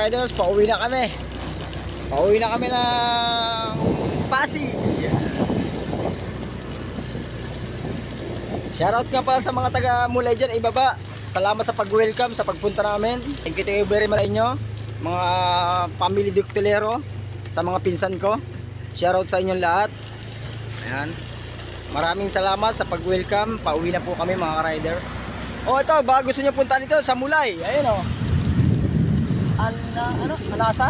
riders, pauwi na kami. Pauwi na kami ng Pasig. Shoutout nga pala sa mga taga Mulay dyan, ibaba. Salamat sa pag-welcome, sa pagpunta namin. Thank you very much sa inyo, mga family Ductilero, sa mga pinsan ko. Shoutout sa inyong lahat. Ayan. Maraming salamat sa pag-welcome. Pauwi na po kami mga rider. Oh, ito, baka gusto nyo puntahan dito sa Mulay. Ayun oh. Anasa?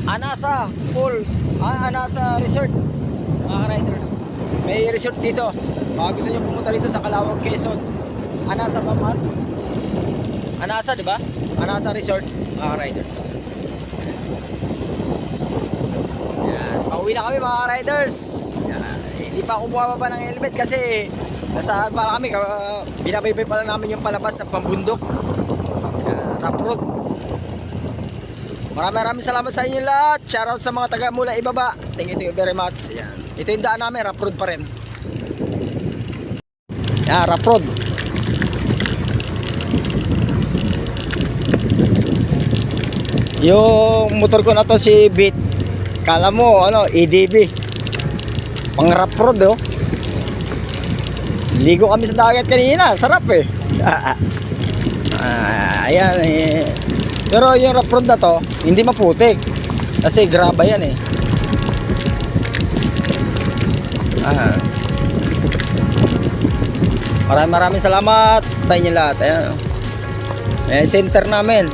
Anasa Falls. Anasa Resort. Mga rider. May resort dito. Baka gusto nyo pumunta dito sa Calawag, Quezon. Anasa ba, man? Anasa, di ba? Anasa Resort, mga rider. Yan. Pauwi na kami mga riders. Yan. Hindi pa ako bumababa ng helmet kasi nasaan pa kami. Binabaybay pa lang namin yung palabas ng pambundok. Yan. Rough road. Maraming salamat sa inyo lahat. Shoutout sa mga taga Mula ibaba. Thank you very much. Yan. Ito yung daan namin, rough road pa rin. Yan, rough road. Yung motor ko na to si Beat. Kala mo ano, EDB. Pang rough road oh. Ligo kami sa dagat kanina, sarap eh. Ayan eh. Pero yung rough road na to, hindi maputik. Kasi graba yan eh. Maraming salamat sa inyo lahat. Ayan. Ayan, center namin.